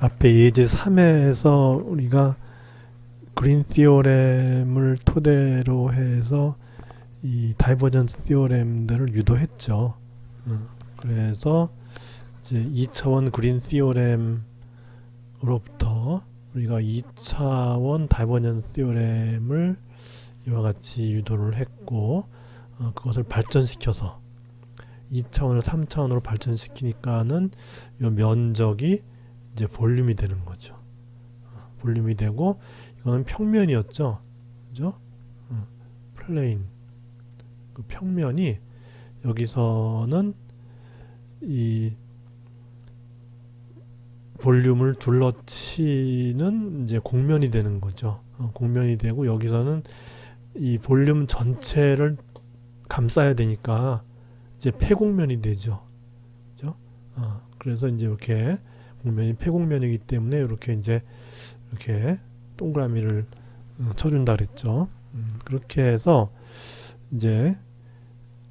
앞에 예제 3에서 우리가 그린 시오렘을 토대로 해서 이 다이버전스 시오렘들을 유도했죠. 그래서 이제 2차원 그린 시오렘으로부터 우리가 2차원 다이버전스 시오렘을 이와 같이 유도를 했고, 그것을 발전시켜서 2차원을 3차원으로 발전시키니까는 이 면적이 이제 볼륨이 되는 거죠. 볼륨이 되고, 이거는 평면이었죠. 그죠? 플레인. 그 평면이 여기서는 이 볼륨을 둘러치는 이제 공면이 되는 거죠. 공면이 되고, 여기서는 이 볼륨 전체를 감싸야 되니까 이제 폐공면이 되죠. 그죠? 그래서 이제 이렇게 공면이 폐공면이기 때문에 이렇게 이제 이렇게 동그라미를 쳐준다 그랬죠. 그렇게 해서 이제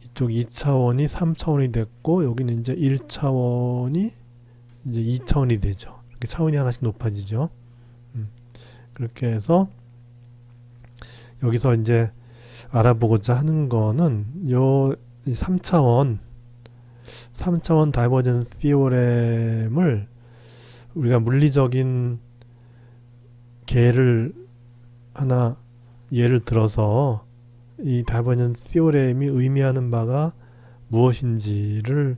이쪽 2차원이 3차원이 됐고, 여기는 이제 1차원이 이제 2차원이 되죠. 이렇게 차원이 하나씩 높아지죠. 그렇게 해서 여기서 이제 알아보고자 하는 거는 요 3차원 다이버전스 시오렘을 우리가 물리적인 개를 하나 예를 들어서 이 다이버전스 시오렘이 의미하는 바가 무엇인지를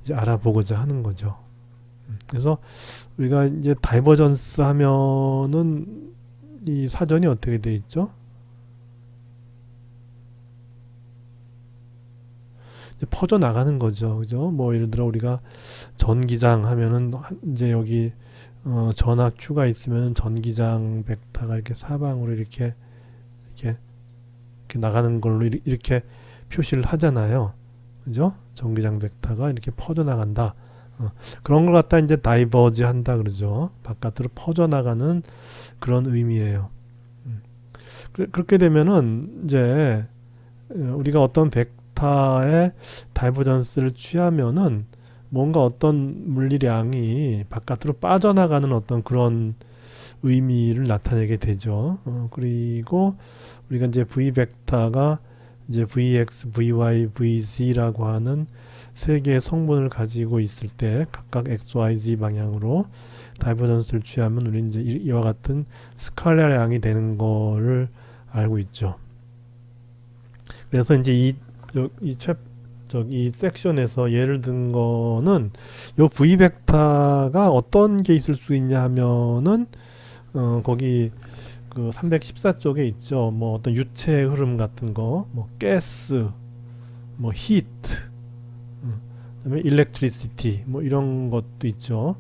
이제 알아보고자 하는 거죠. 그래서 우리가 이제 다이버전스 하면은 이 사전이 어떻게 돼 있죠? 이제 퍼져 나가는 거죠. 그죠? 뭐 예를 들어 우리가 전기장 하면은 이제 여기 전하 Q가 있으면 전기장 벡터가 이렇게 사방으로 이렇게 나가는 걸로 이렇게 표시를 하잖아요. 그죠? 전기장 벡터가 이렇게 퍼져 나간다. 그런 걸 갖다 이제 다이버지 한다 그러죠. 바깥으로 퍼져 나가는 그런 의미예요. 그렇게 되면은 이제 우리가 어떤 벡터의 다이버전스를 취하면은 뭔가 어떤 물리량이 바깥으로 빠져나가는 어떤 그런 의미를 나타내게 되죠. 그리고 우리가 이제 V 벡터가 이제 Vx, Vy, Vz라고 하는 세 개의 성분을 가지고 있을 때 각각 x, y, z 방향으로 다이버전스를 취하면 우리는 이제 이와 같은 스칼라량이 되는 거를 알고 있죠. 그래서 이제 이 섹션에서 예를 든 거는 요 V 벡터가 어떤 게 있을 수 있냐 하면은 거기 그 314쪽에 있죠. 뭐 어떤 유체의 흐름 같은 거, 뭐 가스, 뭐 히트, 그다음에 일렉트리시티, 뭐 이런 것도 있죠.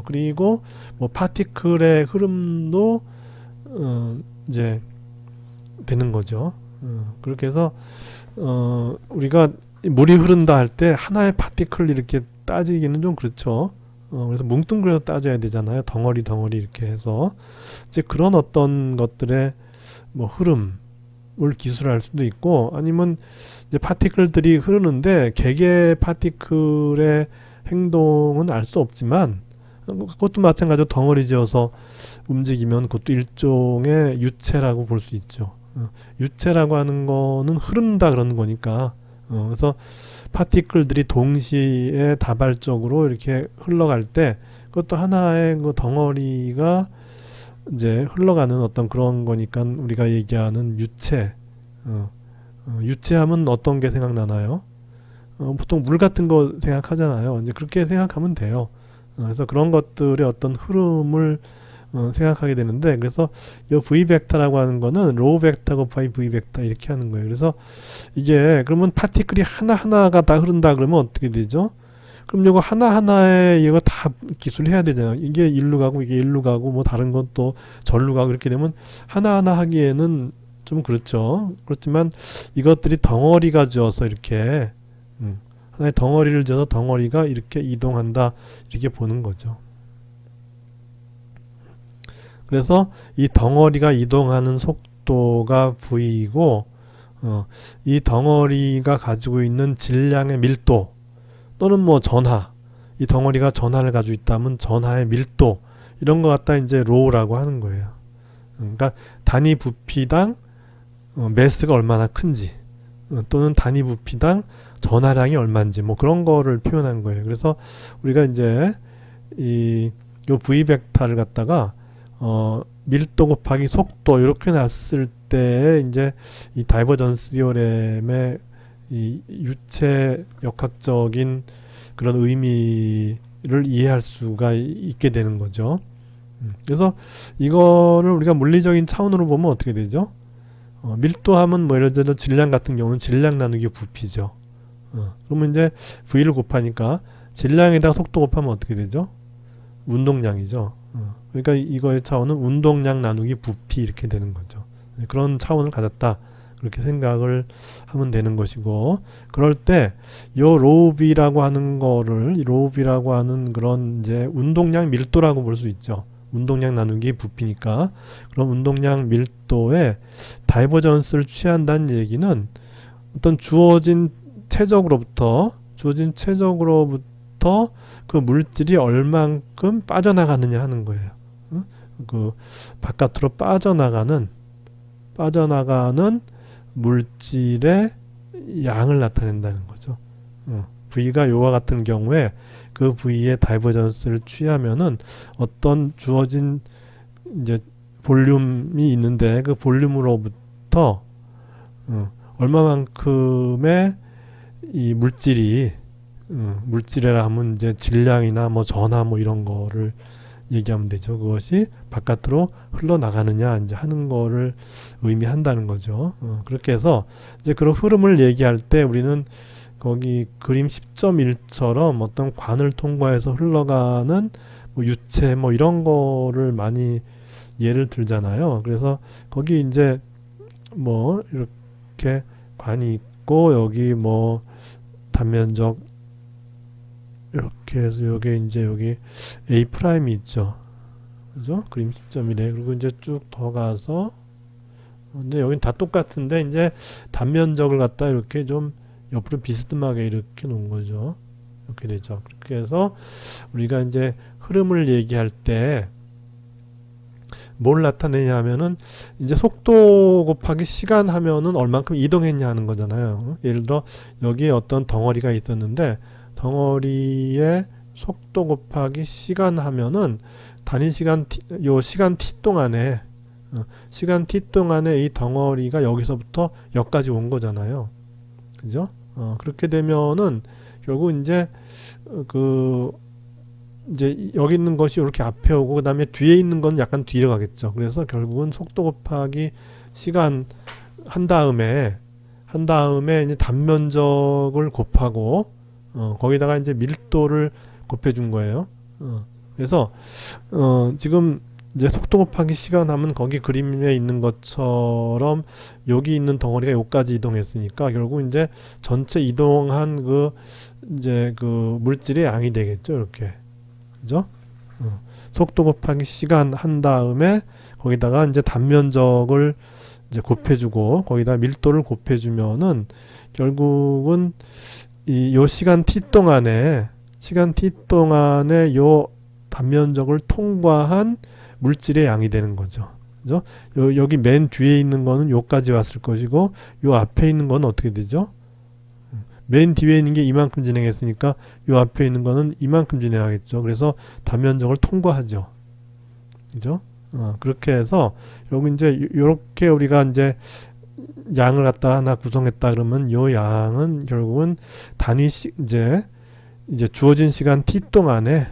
그리고 뭐 파티클의 흐름도 이제 되는 거죠. 그렇게 해서 우리가 물이 흐른다 할 때 하나의 파티클 이렇게 따지기는 좀 그렇죠. 그래서 뭉뚱그려서 따져야 되잖아요. 덩어리 이렇게 해서 이제 그런 어떤 것들의 뭐 흐름을 기술할 수도 있고, 아니면 이제 파티클들이 흐르는데 개개 파티클의 행동은 알 수 없지만 그것도 마찬가지로 덩어리 지어서 움직이면 그것도 일종의 유체라고 볼 수 있죠. 유체라고 하는 거는 흐른다 그러는 거니까. 그래서 파티클들이 동시에 다발적으로 이렇게 흘러갈 때 그것도 하나의 그 덩어리가 이제 흘러가는 어떤 그런 거니까 우리가 얘기하는 유체. 유체하면 어떤 게 생각나나요? 보통 물 같은 거 생각하잖아요. 이제 그렇게 생각하면 돼요. 그래서 그런 것들의 어떤 흐름을 생각하게 되는데, 그래서 이 V 벡터라고 하는 거는 로우 벡터 곱하기 V 벡터 이렇게 하는 거예요. 그래서 이게 그러면 파티클이 하나하나가 다 흐른다 그러면 어떻게 되죠? 그럼 이거 하나하나에 이거 다 기술해야 되잖아요. 이게 일로 가고 이게 일로 가고 뭐 다른 것도 절로 가고 이렇게 되면 하나하나 하기에는 좀 그렇죠. 그렇지만 이것들이 덩어리가 지어서 이렇게 하나의 덩어리를 지어서 덩어리가 이렇게 이동한다 이렇게 보는 거죠. 그래서 이 덩어리가 이동하는 속도가 V이고, 이 덩어리가 가지고 있는 질량의 밀도 또는 뭐 전하, 이 덩어리가 전하를 가지고 있다면 전하의 밀도 이런 거 갖다 이제 로우라고 하는 거예요. 그러니까 단위 부피당 매스가 얼마나 큰지 또는 단위 부피당 전하량이 얼마인지 뭐 그런 거를 표현한 거예요. 그래서 우리가 이제 요 V 벡터를 갖다가 밀도 곱하기 속도 이렇게 놨을 때 이제 이 다이버전스 디어렘의 이 유체 역학적인 그런 의미를 이해할 수가 있게 되는 거죠. 그래서 이거를 우리가 물리적인 차원으로 보면 어떻게 되죠? 밀도하면 뭐 예를 들어 질량 같은 경우는 질량 나누기 부피죠. 그러면 이제 V를 곱하니까 질량에다가 속도 곱하면 어떻게 되죠? 운동량이죠. 그러니까 이거의 차원은 운동량 나누기 부피 이렇게 되는 거죠. 그런 차원을 가졌다. 그렇게 생각을 하면 되는 것이고, 그럴 때 요 로우 V라고 하는 거를 로우 V라고 하는 그런 이제 운동량 밀도라고 볼 수 있죠. 운동량 나누기 부피니까. 그럼 운동량 밀도의 다이버전스를 취한다는 얘기는 어떤 주어진 최적으로부터 그 물질이 얼만큼 빠져나가느냐 하는 거예요. 그 바깥으로 빠져나가는 물질의 양을 나타낸다는 거죠. V가 요와 같은 경우에 그 V의 다이버전스를 취하면은 어떤 주어진 이제 볼륨이 있는데 그 볼륨으로부터 얼마만큼의 이 물질이라 하면 이제 질량이나 뭐 전하 뭐 이런 거를 얘기하면 되죠. 그것이 바깥으로 흘러나가느냐 이제 하는 거를 의미한다는 거죠. 그렇게 해서 이제 그런 흐름을 얘기할 때 우리는 거기 그림 10.1처럼 어떤 관을 통과해서 흘러가는 뭐 유체 뭐 이런 거를 많이 예를 들잖아요. 그래서 거기 이제 뭐 이렇게 관이 있고 여기 뭐 단면적 이렇게 해서 여기 이제 여기 A 프라임이 있죠. 그죠? 그림 10.1에 그리고 이제 쭉 더 가서 근데 여긴 다 똑같은데 이제 단면적을 갖다 이렇게 좀 옆으로 비스듬하게 이렇게 놓은 거죠. 이렇게 되죠. 그렇게 해서 우리가 이제 흐름을 얘기할 때 뭘 나타내냐 하면은 이제 속도 곱하기 시간 하면은 얼만큼 이동했냐 하는 거잖아요. 예를 들어 여기에 어떤 덩어리가 있었는데 덩어리의 속도 곱하기 시간 하면은 단위 시간 요 시간 t 동안에 이 덩어리가 여기서부터 여기까지 온 거잖아요. 그죠? 그렇게 되면은 결국 이제 이제 여기 있는 것이 이렇게 앞에 오고 그 다음에 뒤에 있는 건 약간 뒤로 가겠죠. 그래서 결국은 속도 곱하기 시간 한 다음에 이제 단면적을 곱하고 거기다가 이제 밀도를 곱해 준 거예요. 그래서 지금 이제 속도 곱하기 시간 하면 거기 그림에 있는 것처럼 여기 있는 덩어리가 여기까지 이동했으니까 결국 이제 전체 이동한 이제 물질의 양이 되겠죠. 이렇게. 그죠? 속도 곱하기 시간 한 다음에 거기다가 이제 단면적을 이제 곱해주고 거기다 밀도를 곱해주면은 결국은 요 시간 t 동안에 요 단면적을 통과한 물질의 양이 되는 거죠. 그죠? 여기 맨 뒤에 있는 거는 요까지 왔을 것이고 요 앞에 있는 건 어떻게 되죠? 맨 뒤에 있는 게 이만큼 진행했으니까 요 앞에 있는 거는 이만큼 진행하겠죠. 그래서 단면적을 통과하죠. 그죠? 그렇게 해서 여기 이제 요렇게 우리가 이제 양을 갖다 하나 구성했다 그러면 요 양은 결국은 단위씩 이제 주어진 시간 t 동안에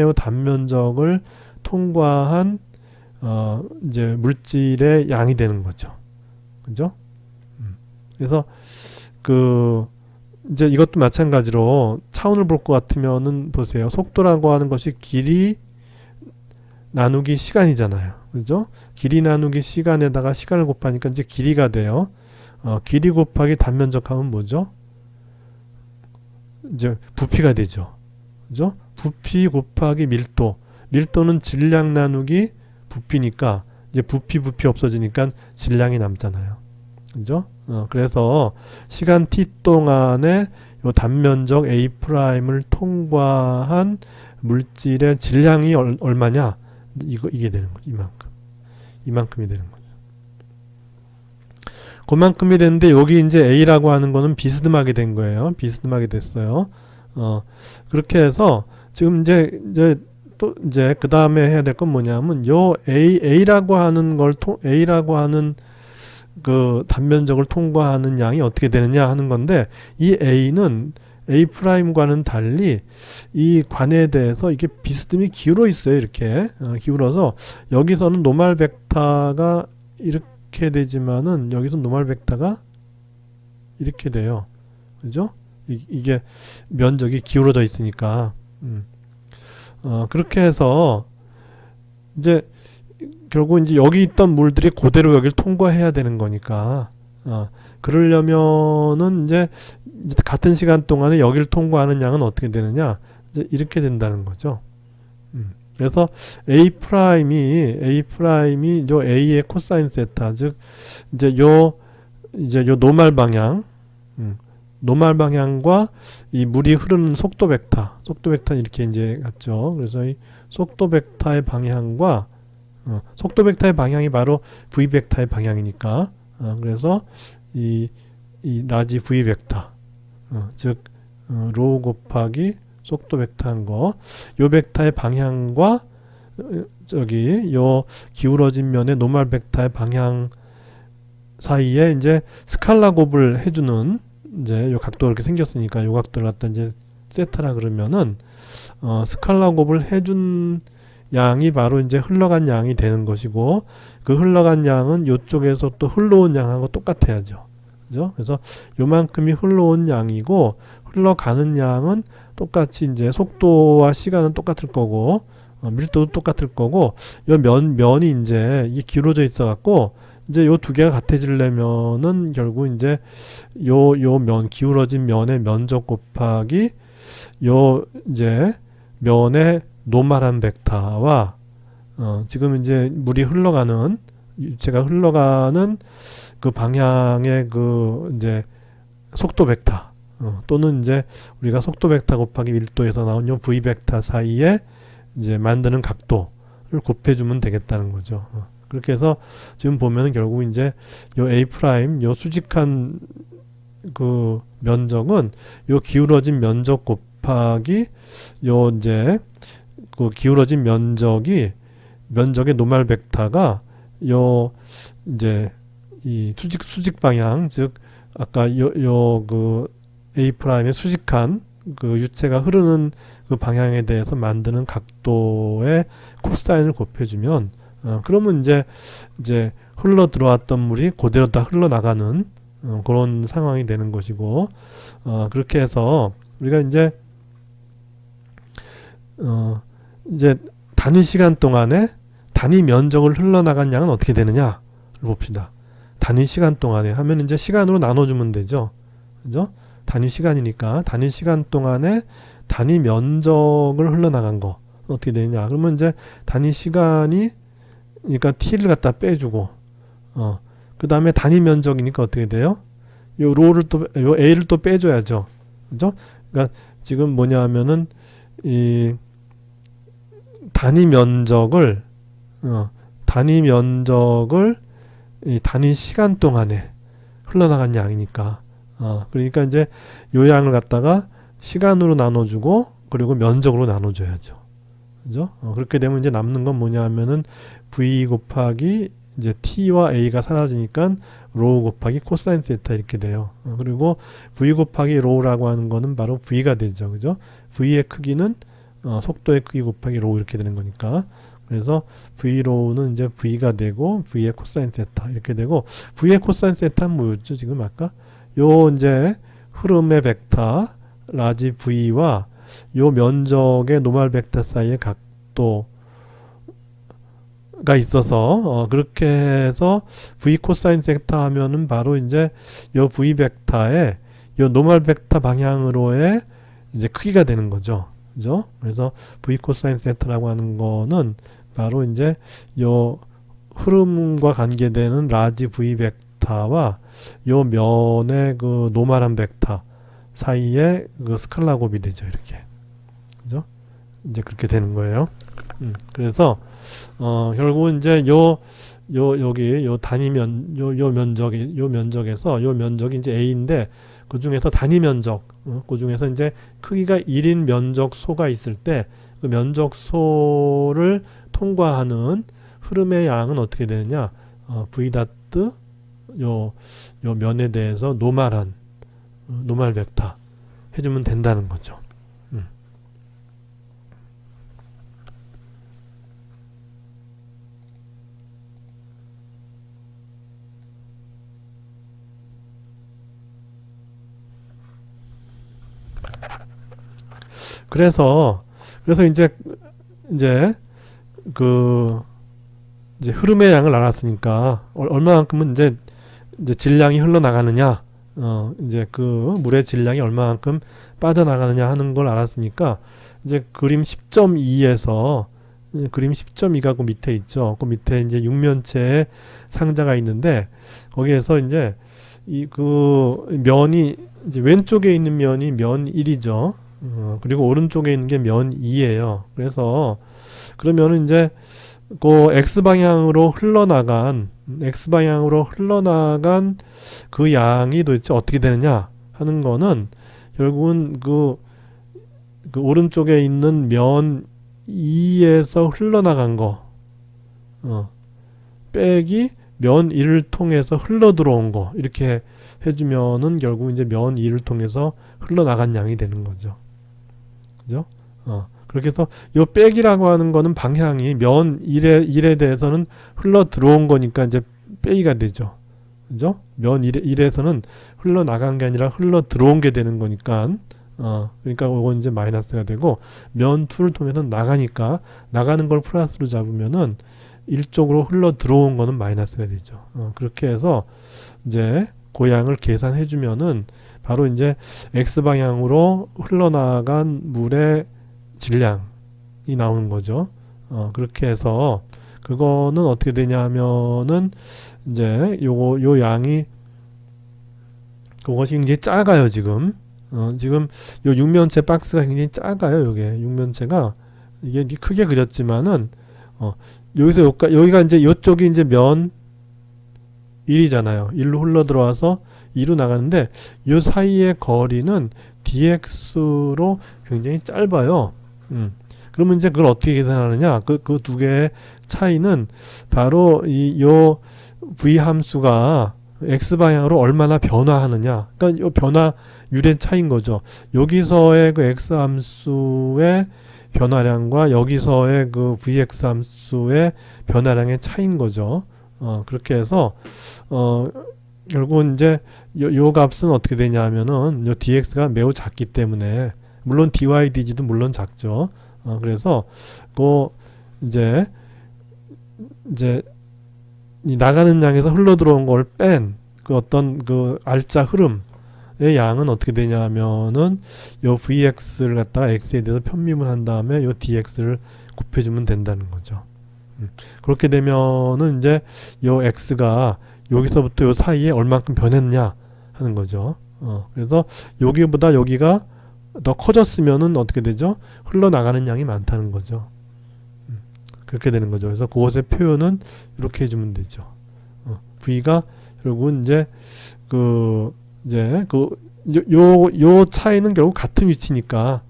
요 단면적을 통과한 이제 물질의 양이 되는 거죠. 그죠? 그래서 이제 이것도 마찬가지로 차원을 볼 것 같으면은 보세요. 속도라고 하는 것이 길이 나누기 시간이잖아요. 그죠? 길이 나누기 시간에다가 시간을 곱하니까 이제 길이가 돼요. 길이 곱하기 단면적 하면 뭐죠? 이제 부피가 되죠. 그죠? 부피 곱하기 밀도. 밀도는 질량 나누기 부피니까 이제 부피 없어지니까 질량이 남잖아요. 그죠? 그래서 시간 t 동안에 요 단면적 A'을 통과한 물질의 질량이 얼마냐? 이게 되는 거죠. 이만큼이 되는 거죠. 그만큼이 됐는데 여기 이제 A라고 하는 거는 비스듬하게 된 거예요. 비스듬하게 됐어요. 그렇게 해서 지금 이제 또 이제 그 다음에 해야 될 건 뭐냐면 요 A라고 하는 A라고 하는 그 단면적을 통과하는 양이 어떻게 되느냐 하는 건데, 이 A는 A'과는 달리 이 관에 대해서 이게 비스듬히 기울어 있어요. 이렇게 기울어서 여기서는 노멀 벡터가 이렇게 되지만은 여기서 노멀 벡터가 이렇게 돼요. 그죠? 이게 면적이 기울어져 있으니까. 그렇게 해서 이제 결국 이제 여기 있던 물들이 그대로 여기를 통과해야 되는 거니까, 그러려면은 이제 같은 시간 동안에 여기를 통과하는 양은 어떻게 되느냐, 이제 이렇게 된다는 거죠. 그래서 A'이 요 A의 코사인 세타, 즉 이제 요 노멀 방향, 노멀 방향과 이 물이 흐르는 속도 벡터는 이렇게 이제 같죠. 그래서 이 속도 벡터의 방향과 속도 벡터의 방향이 바로 V 벡터의 방향이니까, 그래서 이 라지 V 벡터, 즉 로우 곱하기 속도 벡터한 거, 요 벡터의 방향과 저기 요 기울어진 면의 노멀 벡터의 방향 사이에 이제 스칼라 곱을 해주는, 이제 요 각도가 이렇게 생겼으니까 요 각도를 갖다 이제 세타라 그러면은 스칼라 곱을 해준 양이 바로 이제 흘러간 양이 되는 것이고, 그 흘러간 양은 요쪽에서 또 흘러온 양하고 똑같아야죠. 그죠? 그래서 요만큼이 흘러온 양이고, 흘러가는 양은 똑같이 이제 속도와 시간은 똑같을 거고, 밀도도 똑같을 거고, 요 면이 이제 이게 기울어져 있어 갖고, 이제 요 두 개가 같아지려면은 결국 이제 요 기울어진 면의 면적 곱하기 요 이제 면의 노멀한 벡터와 지금 이제 물이 흘러가는, 유체가 흘러가는 그 방향의 그 이제 속도 벡터, 또는 이제 우리가 속도 벡터 곱하기 밀도에서 나온 요 V 벡터 사이에 이제 만드는 각도를 곱해주면 되겠다는 거죠. 그렇게 해서 지금 보면은 결국 이제 요 A 프라임, 요 수직한 그 면적은 요 기울어진 면적 곱하기 요 이제 그 기울어진 면적의 노멀 벡터가 요 이제 이 수직 방향, 즉 아까 요 그 A 프라임의 수직한 그 유체가 흐르는 그 방향에 대해서 만드는 각도의 코사인을 곱해주면, 그러면 이제 흘러 들어왔던 물이 그대로 다 흘러나가는 그런 상황이 되는 것이고, 그렇게 해서 우리가 이제 단위 시간 동안에 단위 면적을 흘러나간 양은 어떻게 되느냐를 봅시다. 단위 시간 동안에 하면 이제 시간으로 나눠주면 되죠. 그죠? 단위 시간이니까 단위 시간 동안에 단위 면적을 흘러나간 거 어떻게 되느냐. 그러면 이제 단위 시간이, 그러니까 t를 갖다 빼주고, 그 다음에 단위 면적이니까 어떻게 돼요? 요 a를 또 빼줘야죠. 그죠? 그러니까 지금 뭐냐 하면은 이 단위 면적을 이 단위 시간 동안에 흘러나간 양이니까, 그러니까 이제 요 양을 갖다가 시간으로 나눠주고, 그리고 면적으로 나눠줘야죠. 그죠? 그렇게 되면 이제 남는 건 뭐냐 하면은 V 곱하기 이제 T와 A가 사라지니까 로우 곱하기 코사인 세타 이렇게 돼요. 그리고 V 곱하기 로우라고 하는 거는 바로 V가 되죠. 그죠? V의 크기는 속도의 크기 곱하기 로우 이렇게 되는 거니까. 그래서 V 로우는 이제 V가 되고, V의 코사인 세타 이렇게 되고, V의 코사인 세타는 뭐였죠? 지금 아까 요 이제 흐름의 벡터 라지 V와 요 면적의 노멀 벡터 사이의 각도가 있어서, 그렇게 해서 V 코사인 세타 하면은 바로 이제 요 V 벡터의 요 노멀 벡터 방향으로의 이제 크기가 되는 거죠. 그죠? 그래서 V 코사인 세타라고 하는 거는 바로 이제 요 흐름과 관계되는 라지 V 벡터와 요 면의 그 노멀한 벡터 사이에 그 스칼라 곱이 되죠. 이렇게. 그죠? 이제 그렇게 되는 거예요. 그래서 결국은 이제 여기 요 요 면적에서 요 면적이 이제 A인데 그 중에서 단위 면적, 그 중에서 이제 크기가 1인 면적소가 있을 때 그 면적소를 통과하는 흐름의 양은 어떻게 되느냐? V 다트 요 면에 대해서 노멀 벡터 해주면 된다는 거죠. 그래서 이제 그 이제 흐름의 양을 알았으니까 얼마만큼은 이제 질량이 흘러나가느냐, 이제 그 물의 질량이 얼마만큼 빠져나가느냐 하는 걸 알았으니까 이제 그림 10.2에서 그림 10.2가 그 밑에 있죠. 그 밑에 이제 육면체의 상자가 있는데 거기에서 이제 이 그 면이 이제 왼쪽에 있는 면이 면 1이죠. 그리고 오른쪽에 있는 게 면 2예요. 그래서 그러면은 이제 그 X방향으로 흘러나간 그 양이 도대체 어떻게 되느냐 하는 거는 결국은 그 오른쪽에 있는 면 2에서 흘러나간 거 빼기 면 1을 통해서 흘러 들어온 거 이렇게 해주면은 결국 이제 면 2를 통해서 흘러나간 양이 되는 거죠. 그죠? 그렇게 해서 요 빼기라고 하는 거는 방향이 면 1에 대해서는 흘러 들어온 거니까 이제 빼기가 되죠. 그죠? 면 1에서는 흘러나간 게 아니라 흘러 들어온 게 되는 거니까 그러니까 이건 이제 마이너스가 되고 면 2를 통해서 나가니까 나가는 걸 플러스로 잡으면은 일쪽으로 흘러 들어온 거는 마이너스가 되죠. 그렇게 해서 이제 고양을 계산해 주면은 바로 이제 X방향으로 흘러나간 물의 질량이 나오는 거죠. 그렇게 해서 그거는 어떻게 되냐 하면은 이제 요 양이 그것이 굉장히 작아요, 지금. 지금 요 육면체 박스가 굉장히 작아요, 요게. 육면체가 이게 크게 그렸지만은 여기서 여기가 이제 요쪽이 이제 면 1이잖아요. 1로 흘러 들어와서 2로 나가는데 요 사이의 거리는 dx로 굉장히 짧아요. 그러면 이제 그걸 어떻게 계산하느냐? 그 두 개의 차이는 바로 요 v 함수가 x 방향으로 얼마나 변화하느냐. 그러니까 요 변화율의 차이인 거죠. 여기서의 그 x 함수의 변화량과 여기서의 그 vx 함수의 변화량의 차이인 거죠. 그렇게 해서 결국은 이제 요 값은 어떻게 되냐 하면은 요 dx가 매우 작기 때문에 물론 dy dg도 물론 작죠. 그래서 그 이제 이 나가는 양에서 흘러 들어온 걸 뺀 그 어떤 그 알짜 흐름의 양은 어떻게 되냐 하면은 요 vx를 갖다가 x에 대해서 편미분 한 다음에 요 dx를 곱해주면 된다는 거죠. 그렇게 되면은 이제 요 x가 여기서부터 요 사이에 얼만큼 변했냐 하는 거죠. 그래서 여기보다 여기가 더 커졌으면은 어떻게 되죠? 흘러나가는 양이 많다는 거죠. 그렇게 되는 거죠. 그래서 그것의 표현은 이렇게 해주면 되죠. v가 결국은 이제 요 차이는 결국 같은 위치니까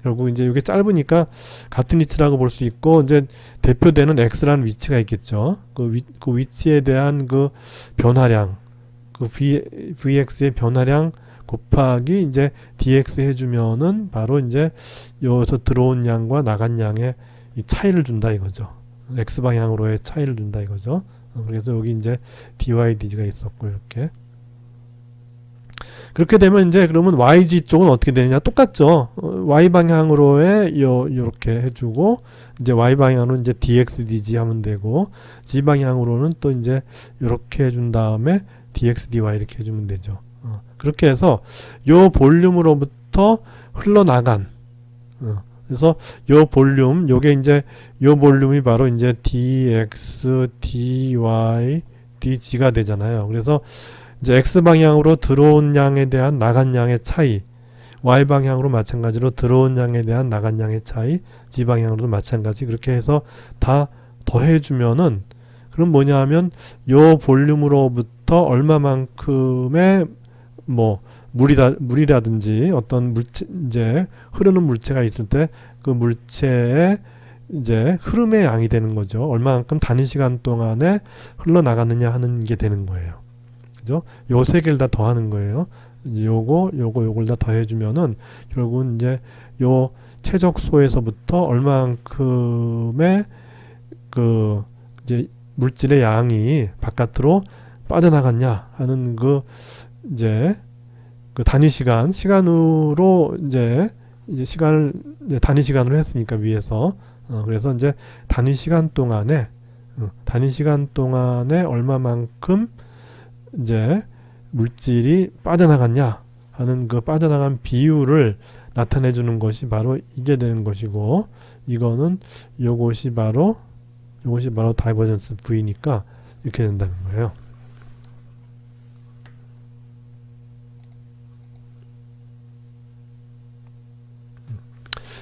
결국 이제 이게 짧으니까 같은 위치라고 볼 수 있고 이제 대표되는 x라는 위치가 있겠죠. 그 위치에 대한 그 변화량, 그 vx의 변화량 곱하기 이제 dx 해주면은 바로 이제 여기서 들어온 양과 나간 양의 이 차이를 준다 이거죠. x 방향으로의 차이를 준다 이거죠. 그래서 여기 이제 dy dg가 있었고 이렇게. 그렇게 되면 이제 그러면 yg 쪽은 어떻게 되느냐 똑같죠. y 방향으로의 요렇게 해주고 이제 y 방향으로 이제 dx dg 하면 되고 g 방향으로는 또 이제 요렇게 해준 다음에 dx dy 이렇게 해주면 되죠. 그렇게 해서 요 볼륨으로부터 흘러나간 그래서 요 볼륨 요게 이제 요 볼륨이 바로 이제 dx dy dg가 되잖아요. 그래서 이제 x 방향으로 들어온 양에 대한 나간 양의 차이 y 방향으로 마찬가지로 들어온 양에 대한 나간 양의 차이, z 방향으로도 마찬가지. 그렇게 해서 다 더해주면은 그럼 뭐냐 하면 요 볼륨으로부터 얼마만큼의 뭐 물이라든지 어떤 물체, 이제 흐르는 물체가 있을 때 그 물체의 이제 흐름의 양이 되는 거죠. 얼마만큼 단위 시간 동안에 흘러나가느냐 하는 게 되는 거예요. 그죠? 요 세 개를 다 더하는 거예요. 이제 요걸 다 더해주면은 결국은 이제 요 최적소에서부터 얼마만큼의 그 이제 물질의 양이 바깥으로 빠져나갔냐 하는 그 이제 그 단위 시간으로 이제 시간을 이제 단위 시간으로 했으니까 위에서 그래서 이제 단위 시간 동안에 얼마만큼 이제 물질이 빠져나갔냐 하는 그 빠져나간 비율을 나타내 주는 것이 바로 이게 되는 것이고, 이거는 요것이 바로 다이버전스 V니까 이렇게 된다는 거예요.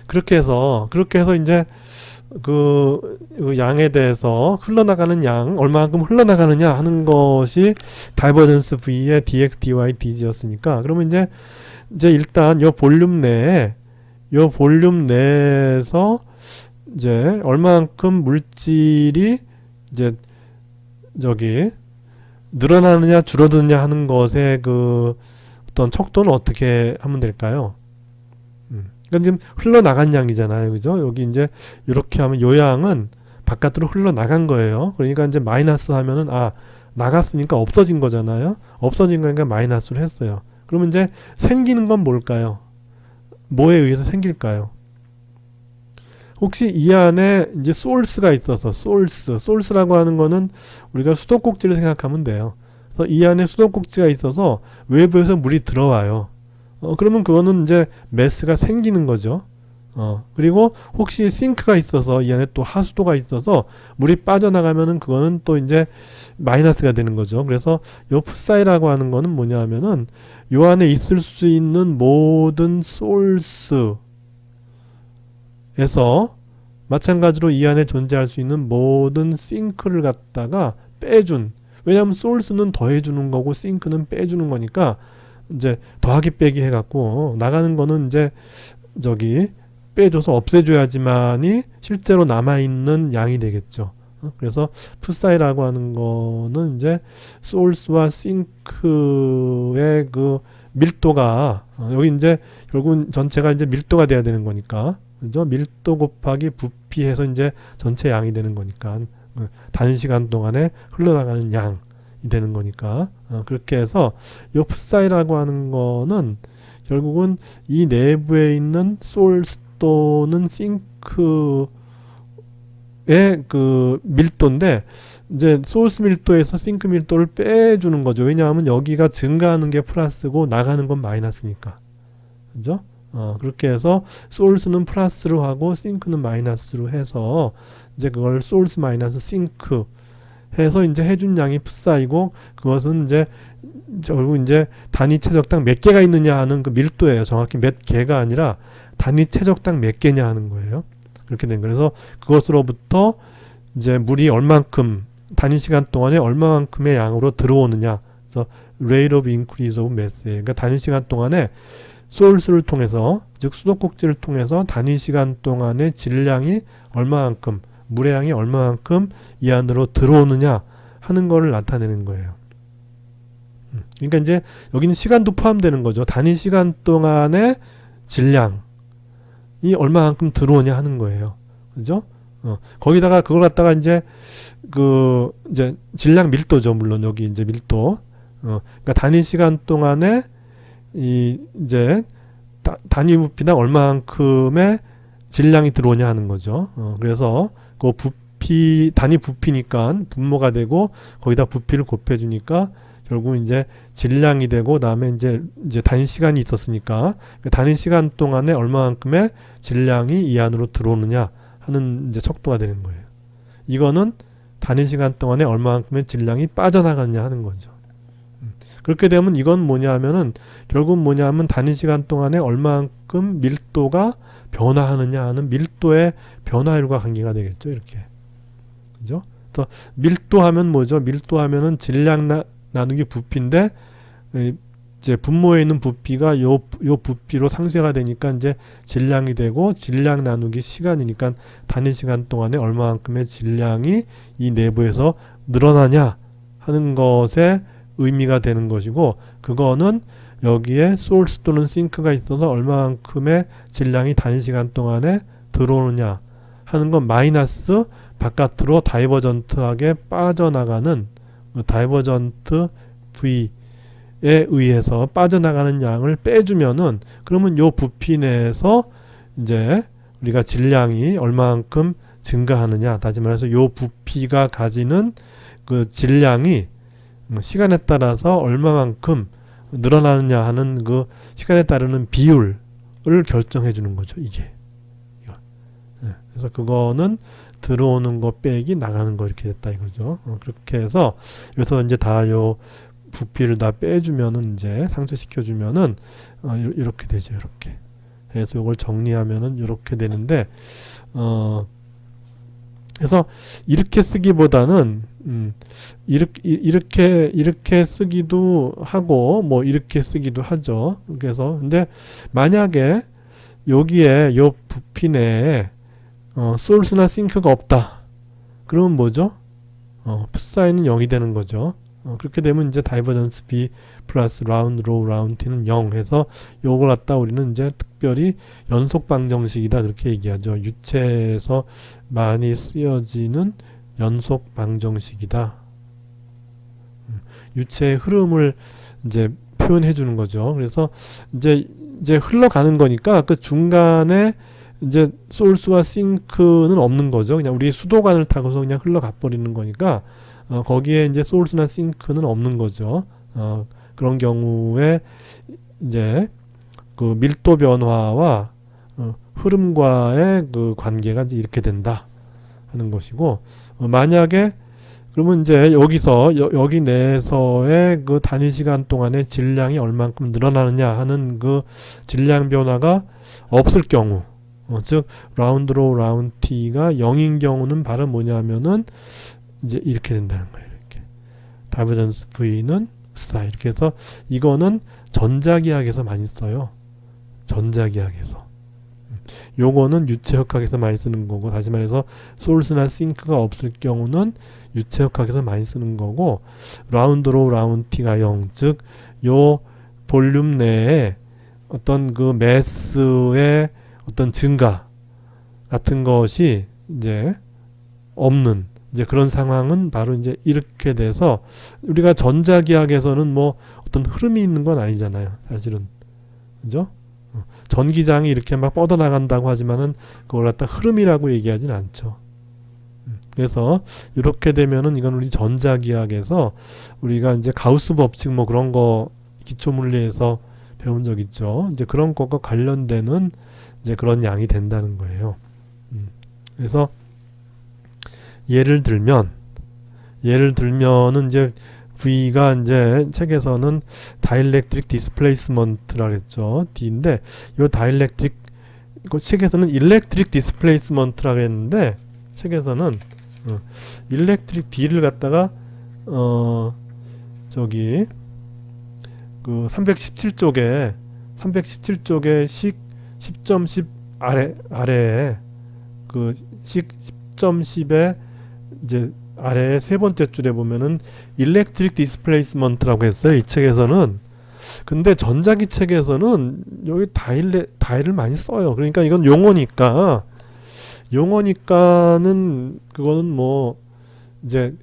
그렇게 해서 이제 그 양에 대해서 흘러나가는 양 얼마만큼 흘러나가느냐 하는 것이 다이버전스 V의 dx, dy, dg였으니까, 그러면 이제 일단 요 볼륨 내에서 이제 얼마만큼 물질이 이제 저기 늘어나느냐 줄어드느냐 하는 것의 그 어떤 척도는 어떻게 하면 될까요? 그러니까 지금 흘러나간 양이잖아요. 그죠? 여기 이제 이렇게 하면 요 양은 바깥으로 흘러나간 거예요. 그러니까 이제 마이너스 하면은 나갔으니까 없어진 거잖아요. 없어진 거니까 마이너스를 했어요. 그러면 이제 생기는 건 뭘까요? 뭐에 의해서 생길까요? 혹시 이 안에 이제 소스가 있어서 소스라고 하는 거는 우리가 수도꼭지를 생각하면 돼요. 그래서 이 안에 수도꼭지가 있어서 외부에서 물이 들어와요. 그러면 그거는 이제 매스가 생기는 거죠. 그리고 혹시 싱크가 있어서 이 안에 또 하수도가 있어서 물이 빠져나가면은 그거는 또 이제 마이너스가 되는 거죠. 그래서 요 풋사이라고 하는 거는 뭐냐 하면은 요 안에 있을 수 있는 모든 소스에서 마찬가지로 이 안에 존재할 수 있는 모든 싱크를 갖다가 빼준, 왜냐하면 소스는 더해주는 거고 싱크는 빼주는 거니까 이제 더하기 빼기 해갖고 나가는 거는 이제 저기 빼줘서 없애줘야지만이 실제로 남아있는 양이 되겠죠. 그래서 풋사이라고 하는 거는 이제 소스와 싱크의 그 밀도가 여기 이제 결국은 전체가 이제 밀도가 돼야 되는 거니까, 그죠? 밀도 곱하기 부피해서 이제 전체 양이 되는 거니까 단위 시간 동안에 흘러나가는 양이 되는 거니까 그렇게 해서 요 풋사이라고 하는 거는 결국은 이 내부에 있는 소스 또는 싱크의 그 밀도인데, 이제 소스 밀도에서 싱크 밀도를 빼주는 거죠. 왜냐하면 여기가 증가하는 게 플러스고 나가는 건 마이너스니까. 그죠? 그렇게 해서 소스는 플러스로 하고 싱크는 마이너스로 해서 이제 그걸 소스 마이너스 싱크 해서 이제 해준 양이 풋사이고, 그것은 이제 결국 이제 단위 최적당 몇 개가 있느냐 하는 그 밀도예요. 정확히 몇 개가 아니라 단위 최적당 몇 개냐 하는 거예요. 그렇게 된 거예요. 그래서 그것으로부터 이제 물이 얼만큼 단위 시간 동안에 얼마만큼의 양으로 들어오느냐. 그래서 rate of increase of mass. 그러니까 단위 시간 동안에 소스를 통해서, 즉 수도꼭지를 통해서 단위 시간 동안의 질량이 얼마만큼, 물의 양이 얼마만큼 이 안으로 들어오느냐 하는 거를 나타내는 거예요. 그러니까 이제 여기는 시간도 포함되는 거죠. 단위 시간 동안의 질량이 얼마만큼 들어오냐 하는 거예요. 그죠? 거기다가 그걸 갖다가 이제 이제 질량 밀도죠. 물론 여기 이제 밀도. 그러니까 단위 시간 동안에 이제 단위 부피당 얼마만큼의 질량이 들어오냐 하는 거죠. 그래서 그 단위 부피니까 분모가 되고 거기다 부피를 곱해주니까 결국 이제 질량이 되고, 다음에 이제 단위 시간이 있었으니까 그 단위 시간 동안에 얼마만큼의 질량이 이 안으로 들어오느냐 하는 이제 척도가 되는 거예요. 이거는 단위 시간 동안에 얼마만큼의 질량이 빠져나가느냐 하는 거죠. 그렇게 되면 이건 뭐냐면은 결국 뭐냐면 단위 시간 동안에 얼마만큼 밀도가 변화하느냐 하는 밀도의 변화율과 관계가 되겠죠. 이렇게. 그죠? 또 밀도하면 뭐죠? 밀도하면은 질량 나누기 부피인데 이제 분모에 있는 부피가 요 부피로 상쇄가 되니까 이제 질량이 되고 질량 나누기 시간이니까 단위 시간 동안에 얼마만큼의 질량이 이 내부에서 늘어나냐 하는 것에 의미가 되는 것이고 그거는 여기에 소urce 또는 sink가 있어서 얼마만큼의 질량이 단위 시간 동안에 들어오느냐 하는 건 마이너스 바깥으로 다이버전트하게 빠져나가는 다이버전트 V에 의해서 빠져나가는 양을 빼주면은 그러면 요 부피 내에서 이제 우리가 질량이 얼마만큼 증가하느냐 다시 말해서 요 부피가 가지는 그 질량이 시간에 따라서 얼마만큼 늘어나느냐 하는 그 시간에 따르는 비율을 결정해 주는 거죠. 이게 그래서 그거는 들어오는 거 빼기 나가는 거 이렇게 됐다 이거죠. 그렇게 해서 여기서 이제 다 요 부피를 다 빼주면은 이제 상쇄시켜 주면은 이렇게 되죠. 이렇게 해서 이걸 정리하면은 이렇게 되는데 그래서 이렇게 쓰기보다는 이렇게 쓰기도 하고 뭐 이렇게 쓰기도 하죠. 그래서 근데 만약에 여기에 요 부피 내에 소urce나 sink가 없다. 그러면 뭐죠? 풋사인은 0이 되는 거죠. 그렇게 되면 이제 다이버전스 B 플러스 라운드 로우 라운드 T는 0 해서 요걸 갖다 우리는 이제 특별히 연속 방정식이다 그렇게 얘기하죠. 유체에서 많이 쓰여지는 연속 방정식이다. 유체의 흐름을 이제 표현해 주는 거죠. 그래서 이제 흘러가는 거니까 그 중간에 이제 소urce와 sink는 없는 거죠. 그냥 우리 수도관을 타고서 그냥 흘러가 버리는 거니까 거기에 이제 소urce나 sink는 없는 거죠. 그런 경우에 이제 그 밀도 변화와 흐름과의 그 관계가 이제 이렇게 된다 하는 것이고 만약에 그러면 이제 여기서 여기 내에서의 그 단위 시간 동안의 질량이 얼만큼 늘어나느냐 하는 그 질량 변화가 없을 경우 즉 라운드 로우 라운드 T가 0인 경우는 바로 뭐냐면은 이제 이렇게 된다는 거예요. 이렇게 다이버전스 V는 4 이렇게 해서 이거는 전자기학에서 많이 써요. 전자기학에서 요거는 유체역학에서 많이 쓰는 거고 다시 말해서 소urce나 sink가 없을 경우는 유체역학에서 많이 쓰는 거고 라운드 로우 라운드 T가 0 즉 요 볼륨 내에 어떤 그 매스의 어떤 증가 같은 것이 이제 없는 이제 그런 상황은 바로 이제 이렇게 돼서 우리가 전자기학에서는 뭐 어떤 흐름이 있는 건 아니잖아요. 사실은. 그죠? 전기장이 이렇게 막 뻗어나간다고 하지만은 그걸 갖다 흐름이라고 얘기하진 않죠. 그래서 이렇게 되면은 이건 우리 전자기학에서 우리가 이제 가우스 법칙 뭐 그런 거 기초물리에서 배운 적 있죠. 이제 그런 것과 관련되는 이제 그런 양이 된다는 거예요. 그래서 예를 들면은 이제 V가 이제 책에서는 다이렉트릭 디스플레이스먼트라 그랬죠. D인데 요 다이렉트릭 그 책에서는 일렉트릭 디스플레이스먼트라 그랬는데 책에서는 일렉트릭 D를 갖다가 저기 그 317쪽에 10.10 아래에 그 10.10에 이제 아래 세 번째 줄에 보면은 일렉트릭 디스플레이스먼트라고 했어요. 이 책에서는. 근데 전자기 책에서는 여기 다일을 많이 써요. 그러니까 이건 용어니까는 그거는 뭐 이제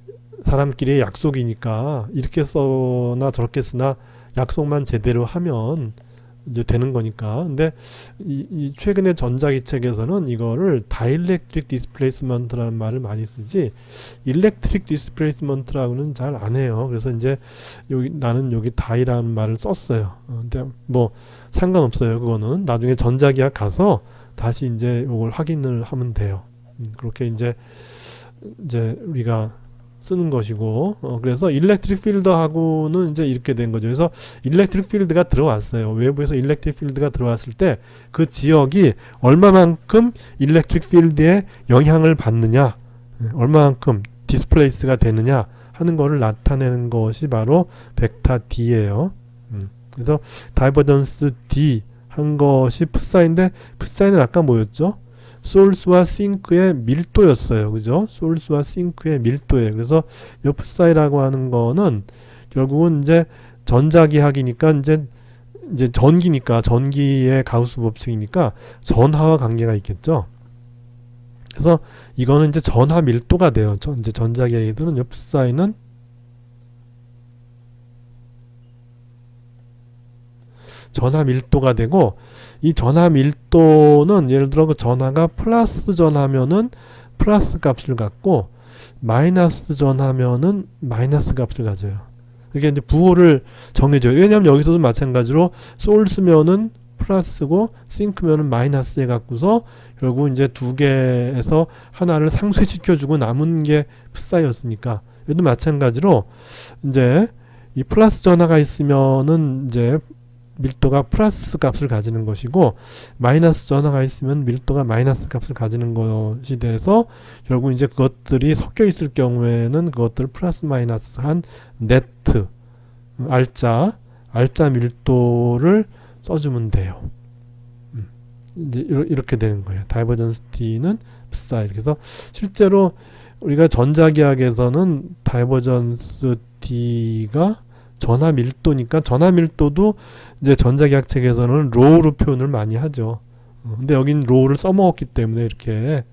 사람끼리의 약속이니까 이렇게 써나 저렇게 쓰나 약속만 제대로 하면 이제 되는 거니까. 근데 이 최근에 전자기 책에서는 이거를 다이렉트릭 디스플레이스먼트라는 말을 많이 쓰지 일렉트릭 디스플레이스먼트라고는 잘 안 해요. 그래서 이제 나는 여기 다이라는 말을 썼어요. 근데 뭐 상관없어요. 그거는 나중에 전자기학 가서 다시 이제 이걸 확인을 하면 돼요. 그렇게 이제 우리가 쓰는 것이고, 그래서 일렉트릭 필드하고는 이제 이렇게 된 거죠. 그래서 일렉트릭 필드가 들어왔어요. 외부에서 일렉트릭 필드가 들어왔을 때 그 지역이 얼마만큼 일렉트릭 필드에 영향을 받느냐, 얼마만큼 디스플레이스가 되느냐 하는 거를 나타내는 것이 바로 벡터 D예요. 그래서 다이버전스 D 한 것이 풋사인데, 풋사인은 아까 뭐였죠? 소스와 싱크의 밀도였어요. 그죠? 소스와 싱크의 밀도예요. 그래서 이 풋사이라고 하는 거는 결국은 이제 전자기학이니까 이제 전기니까, 전기의 가우스 법칙이니까 전하와 관계가 있겠죠. 그래서 이거는 이제 전하 밀도가 돼요. 이제 전자기학에서는 이 풋사이는 전하 밀도가 되고, 이 전하 밀도는 예를 들어 그 전하가 플러스 전하면은 플러스 값을 갖고 마이너스 전하면은 마이너스 값을 가져요. 그게 이제 부호를 정해줘요. 왜냐하면 여기서도 마찬가지로 소스면은 플러스고 싱크면은 마이너스 해 갖고서 결국 이제 두 개에서 하나를 상쇄시켜주고 남은 게 풋사이였으니까, 얘도 마찬가지로 이제 이 플러스 전하가 있으면은 이제 밀도가 플러스 값을 가지는 것이고, 마이너스 전하가 있으면 밀도가 마이너스 값을 가지는 것이 돼서 결국 이제 그것들이 섞여 있을 경우에는 그것들을 플러스 마이너스 한 네트 알짜 밀도를 써주면 돼요. 이제 이렇게 되는 거예요. 다이버전스 D는 풋사이. 그래서 실제로 우리가 전자기학에서는 다이버전스 D가 전하 밀도니까, 전하 밀도도 이제 전자기학 책에서는 로우로 표현을 많이 하죠. 근데 여긴 로우를 써먹었기 때문에 이렇게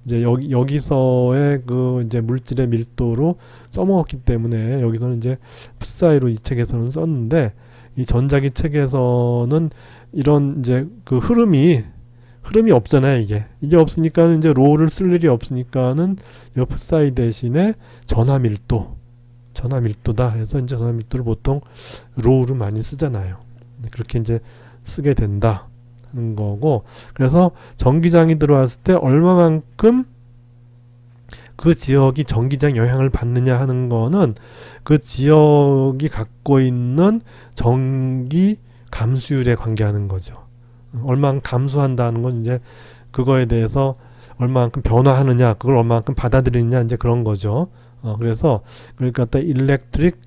이제 여기서의 그 이제 물질의 밀도로 써먹었기 때문에 여기서는 이제 풋사이로 이 책에서는 썼는데, 이 전자기 책에서는 이런 이제 그 흐름이 없잖아요. 이게 없으니까는 이제 로우를 쓸 일이 없으니까는 이 풋사이 대신에 전하 밀도다 해서 이제 전하 밀도를 보통 로우로 많이 쓰잖아요. 그렇게 이제 쓰게 된다 하는 거고, 그래서 전기장이 들어왔을 때 얼마만큼 그 지역이 전기장 영향을 받느냐 하는 거는 그 지역이 갖고 있는 전기 감수율에 관계하는 거죠. 얼마만큼 감수한다는 건 이제 그거에 대해서 얼마만큼 변화하느냐, 그걸 얼마만큼 받아들이느냐, 이제 그런 거죠. 그래서 그러니까 일렉트릭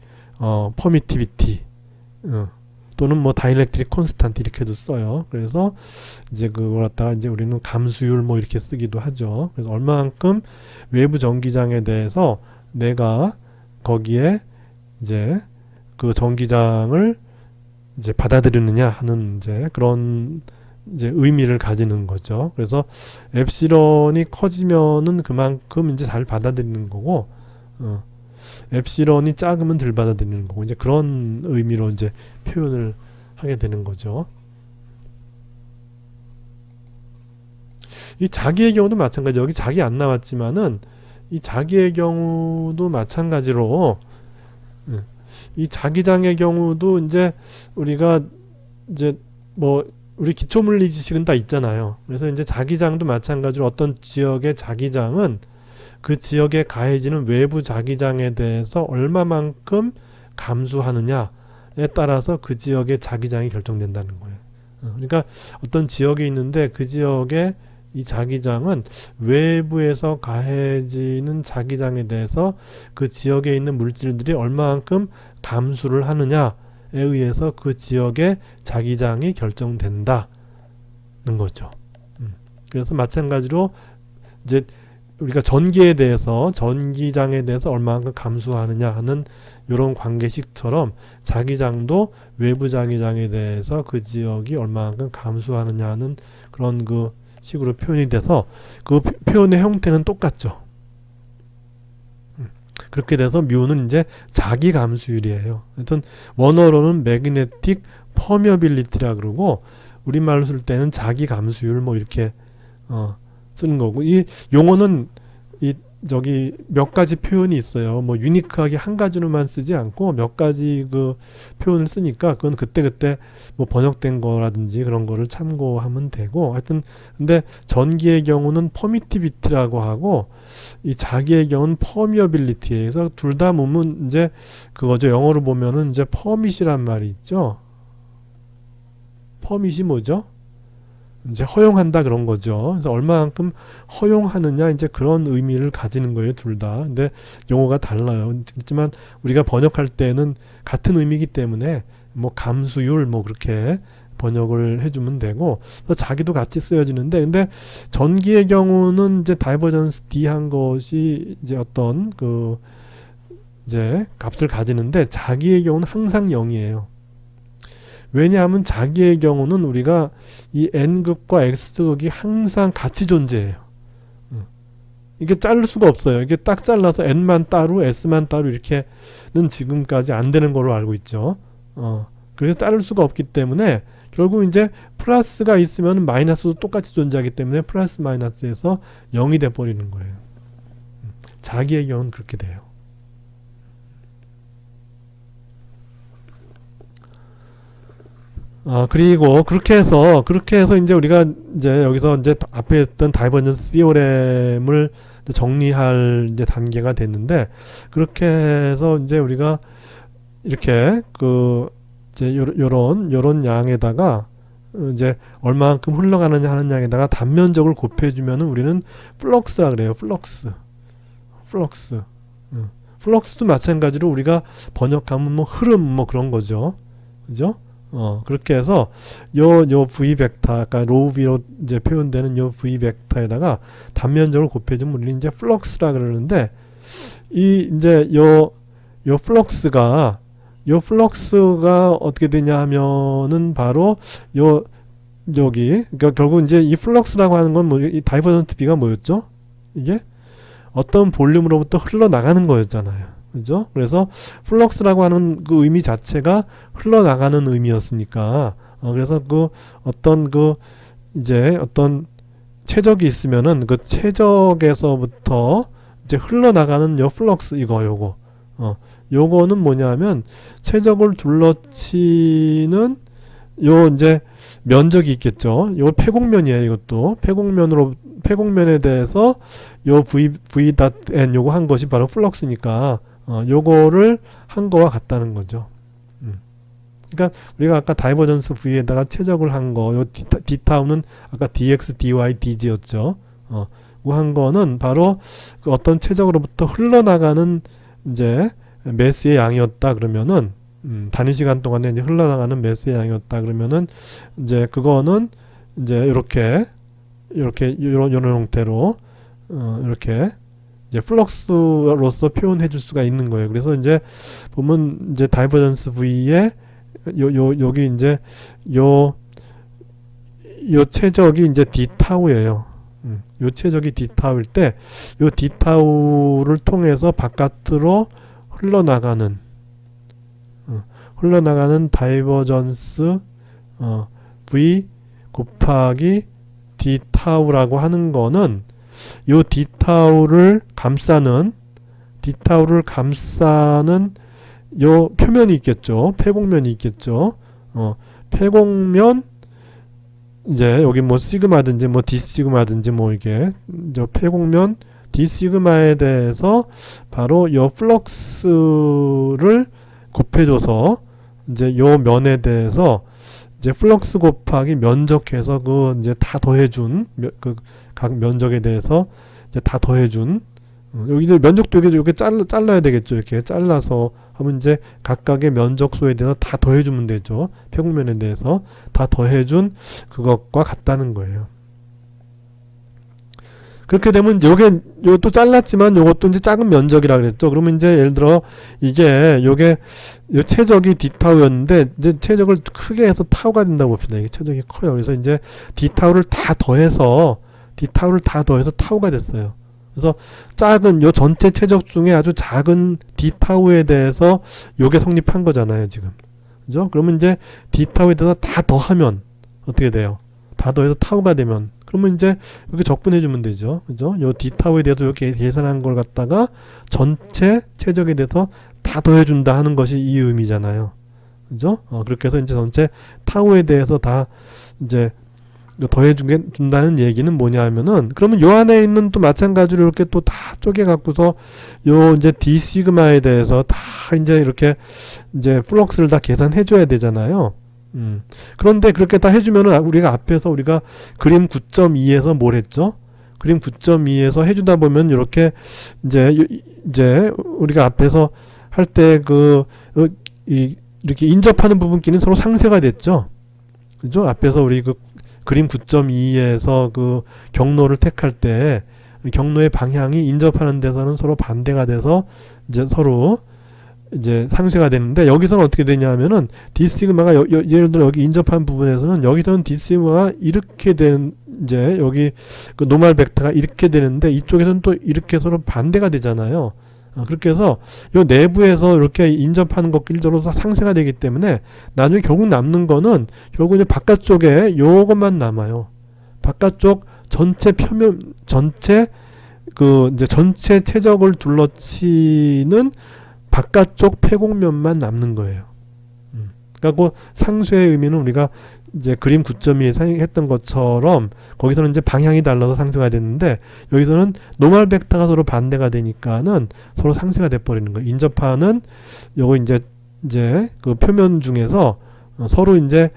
퍼미티비티 또는 뭐 다이렉트릭 콘스탄트 이렇게도 써요. 그래서 이제 그걸 갖다가 이제 우리는 감수율 뭐 이렇게 쓰기도 하죠. 그래서 얼마만큼 외부 전기장에 대해서 내가 거기에 이제 그 전기장을 이제 받아들이느냐 하는 이제 그런 이제 의미를 가지는 거죠. 그래서 엡실론이 커지면은 그만큼 이제 잘 받아들이는 거고, 엡실론이 작으면 덜 받아들이는 거고, 이제 그런 의미로 이제 표현을 하게 되는 거죠. 이 자기의 경우도 마찬가지. 여기 자기 안 나왔지만은 이 자기의 경우도 마찬가지로, 이 자기장의 경우도 이제 우리가 이제 뭐 우리 기초물리 지식은 다 있잖아요. 그래서 이제 자기장도 마찬가지로 어떤 지역의 자기장은 그 지역에 가해지는 외부 자기장에 대해서 얼마만큼 감수하느냐에 따라서 그 지역의 자기장이 결정된다는 거예요. 그러니까 어떤 지역이 있는데 그 지역의 이 자기장은 외부에서 가해지는 자기장에 대해서 그 지역에 있는 물질들이 얼마만큼 감수를 하느냐에 의해서 그 지역의 자기장이 결정된다는 거죠. 그래서 마찬가지로 이제 우리가 전기에 대해서, 전기장에 대해서 얼마만큼 감수하느냐 하는 이런 관계식처럼 자기장도 외부 자기장에 대해서 그 지역이 얼마만큼 감수하느냐 하는 그런 그 식으로 표현이 돼서 그 표현의 형태는 똑같죠. 그렇게 돼서 뮤는 이제 자기 감수율이에요. 하여튼 원어로는 매그네틱 퍼미어빌리티라 그러고, 우리말로 쓸 때는 자기 감수율 뭐 이렇게 쓰는 거고, 이 용어는 이 저기 몇 가지 표현이 있어요. 뭐 유니크하게 한 가지로만 쓰지 않고 몇 가지 그 표현을 쓰니까 그건 그때그때 뭐 번역된 거라든지 그런 거를 참고하면 되고, 하여튼 근데 전기의 경우는 퍼미티비티라고 하고 이 자기의 경우는 퍼미어빌리티에서 둘 다 보면 이제 그거죠. 영어로 보면은 이제 퍼밋이란 말이 있죠. 퍼밋이 뭐죠? 이제 허용한다 그런 거죠. 그래서 얼마만큼 허용하느냐 이제 그런 의미를 가지는 거예요, 둘 다. 근데 용어가 달라요. 하지만 우리가 번역할 때는 같은 의미이기 때문에 뭐 감수율 뭐 그렇게 번역을 해주면 되고, 그래서 자기도 같이 쓰여지는데, 근데 전기의 경우는 이제 다이버전스 D 한 것이 이제 어떤 그 이제 값을 가지는데 자기의 경우는 항상 0이에요. 왜냐하면 자기의 경우는 우리가 이 n극과 x극이 항상 같이 존재해요. 이게 자를 수가 없어요. 이게 딱 잘라서 n만 따로 s만 따로 이렇게는 지금까지 안 되는 걸로 알고 있죠. 그래서 자를 수가 없기 때문에 결국 이제 플러스가 있으면 마이너스도 똑같이 존재하기 때문에 플러스 마이너스에서 0이 돼 버리는 거예요. 자기의 경우는 그렇게 돼요. 그리고 그렇게 해서 이제 우리가 이제 여기서 이제 앞에 했던 다이버전스 시오렘을 정리할 이제 단계가 됐는데, 그렇게 해서 이제 우리가 이렇게 그 이제 요런 양에다가 이제 얼마만큼 흘러가느냐 하는 양에다가 단면적을 곱해주면은 우리는 플럭스라 그래요. 플럭스도 마찬가지로 우리가 번역하면 뭐 흐름 뭐 그런 거죠. 그죠? 그렇게 해서 요 V 벡터, 아까 로우 V로 이제 표현되는 요 V 벡터에다가 단면적을 곱해주면 우리는 이제 플럭스라 그러는데, 이 이제 요 플럭스가 어떻게 되냐 하면은 바로 여기, 그러니까 결국 이제 이 플럭스라고 하는 건 뭐, 이 다이버전트 B가 뭐였죠? 이게 어떤 볼륨으로부터 흘러나가는 거였잖아요. 그죠? 그래서 플럭스라고 하는 그 의미 자체가 흘러나가는 의미였으니까, 그래서 그 어떤 그 이제 어떤 최적이 있으면은 그 최적에서부터 이제 흘러나가는 요 플럭스 요거는 뭐냐면 최적을 둘러치는 요 이제 면적이 있겠죠. 요 폐곡면이에요. 이것도 폐곡면에 대해서 요 v.n 요거 한 것이 바로 플럭스니까 요거를 한 거와 같다는 거죠. 그러니까 우리가 아까 다이버전스 V에다가 최적을 한 거, 요 d타우는 아까 dx, dy, dg였죠. 그 한 거는 바로 그 어떤 최적으로부터 흘러나가는 이제 매스의 양이었다 그러면은, 단위 시간 동안에 이제 흘러나가는 매스의 양이었다 그러면은 이제 그거는 이제 이런 형태로 이렇게 이제 플럭스로서 표현해 줄 수가 있는 거예요. 그래서 이제 보면 이제 다이버전스 V에 여기 이제 요 최적이 이제 d타우예요. 요 최적이 d타우일 때 요 d타우를 통해서 바깥으로 흘러나가는 다이버전스 V 곱하기 d타우라고 하는 거는 요 d타우를 감싸는 요 표면이 있겠죠. 폐곡면이 있겠죠. 폐곡면 이제 여기 뭐 시그마든지 뭐 d 시그마든지 뭐 이게 저 폐곡면 d 시그마에 대해서 바로 요 플럭스를 곱해줘서 이제 요 면에 대해서 이제 플럭스 곱하기 면적해서 그 이제 다 더해준 그 각 면적에 대해서 이제 다 더해준, 여기는 면적도 이렇게 잘라야 되겠죠. 이렇게 잘라서 하면 이제 각각의 면적소에 대해서 다 더해주면 되죠. 폐곡면에 대해서 다 더해준 그것과 같다는 거예요. 그렇게 되면 이제 요것도 잘랐지만 요것도 이제 작은 면적이라 그랬죠. 그러면 이제 예를 들어 요 최적이 d타우였는데 이제 최적을 크게 해서 타우가 된다고 봅시다. 이게 최적이 커요. 그래서 이제 d타우를 다 더해서 타우가 됐어요. 그래서 작은 요 전체 최적 중에 아주 작은 d타우에 대해서 요게 성립한 거잖아요, 지금. 그죠? 그러면 이제 d타우에 대해서 다 더하면 어떻게 돼요? 다 더해서 타우가 되면 그러면 이제 이렇게 적분해 주면 되죠. 그죠? 요 D 타우에 대해서 이렇게 계산한 걸 갖다가 전체 최적에 대해서 다 더해 준다 하는 것이 이 의미잖아요. 그죠? 그렇게 해서 이제 전체 타우에 대해서 다 이제 더해 준다는 얘기는 뭐냐 하면은, 그러면 요 안에 있는 또 마찬가지로 이렇게 또 다 쪼개 갖고서 요 이제 D 시그마에 대해서 다 이제 이렇게 이제 플럭스를 다 계산해 줘야 되잖아요. 그런데 그렇게 다 해주면은 우리가 앞에서 우리가 그림 9.2에서 뭘 했죠? 그림 9.2에서 해주다 보면 이렇게 이제 우리가 앞에서 할 때 이렇게 인접하는 부분끼리는 서로 상쇄가 됐죠. 그죠? 앞에서 우리 그림 9.2에서 그 경로를 택할 때 경로의 방향이 인접하는 데서는 서로 반대가 돼서 이제 서로 이제 상쇄가 되는데, 여기서는 어떻게 되냐면은 D 시그마가 예를 들어 여기 인접한 부분에서는 여기서는 D 시그마가 이렇게 된, 이제 여기 그 노멀 벡터가 이렇게 되는데 이쪽에서는 또 이렇게 서로 반대가 되잖아요. 그렇게 해서 요 내부에서 이렇게 인접하는 것끼리 서로 상쇄가 되기 때문에 나중에 결국 남는 거는 결국 이제 바깥쪽에 요것만 남아요. 바깥쪽 전체 표면, 전체 이제 전체 최적을 둘러치는 바깥쪽 폐곡면만 남는 거예요. 그러니까 그 상쇄의 의미는 우리가 이제 그림 9.2에 했던 것처럼 거기서는 이제 방향이 달라서 상쇄가 됐는데, 여기서는 노멀 벡터가 서로 반대가 되니까는 서로 상쇄가 돼 버리는 거예요. 인접하는 요거 이제 그 표면 중에서 서로 이제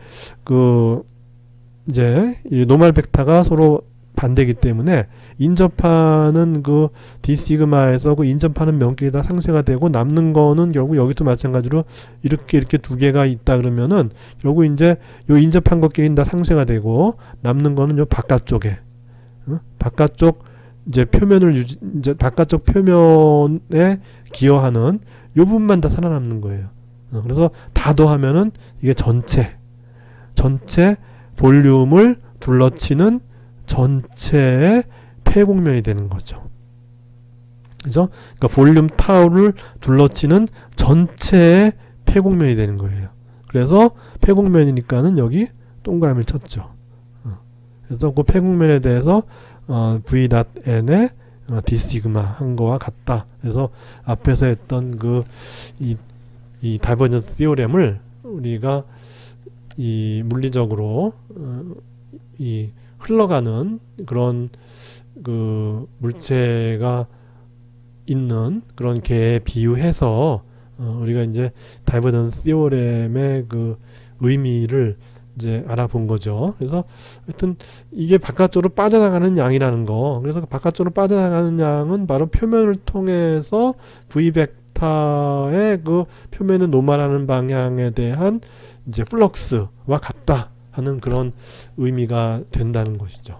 이 노멀 벡터가 서로 반대이기 때문에 인접하는 그 D 시그마에서 그 인접하는 면끼리 다 상쇄가 되고, 남는 거는 결국 여기도 마찬가지로 이렇게 두 개가 있다 그러면은 결국 이제 요 인접한 것끼리 다 상쇄가 되고, 남는 거는 요 바깥쪽에 바깥쪽 이제 표면을 이제 바깥쪽 표면에 기여하는 요 부분만 다 살아남는 거예요. 그래서 다 더하면은 이게 전체 볼륨을 둘러치는 전체의 폐곡면이 되는 거죠. 그죠? 그러니까 볼륨 타우를 둘러치는 전체의 폐곡면이 되는 거예요. 그래서 폐곡면이니까는 여기 동그라미를 쳤죠. 그래서 그 폐곡면에 대해서 V.n의 D 시그마 한 거와 같다. 그래서 앞에서 했던 이 다이버전스 티오렘을 우리가 이 물리적으로 이 흘러가는 그런 그 물체가 있는 그런 개에 비유해서 우리가 이제 다이버전스 티오렘의 그 의미를 이제 알아본 거죠. 그래서 하여튼 이게 바깥쪽으로 빠져나가는 양이라는 거. 그래서 그 바깥쪽으로 빠져나가는 양은 바로 표면을 통해서 V 벡터의 그 표면을 노멀하는 방향에 대한 이제 플럭스와 같다 하는 그런 의미가 된다는 것이죠.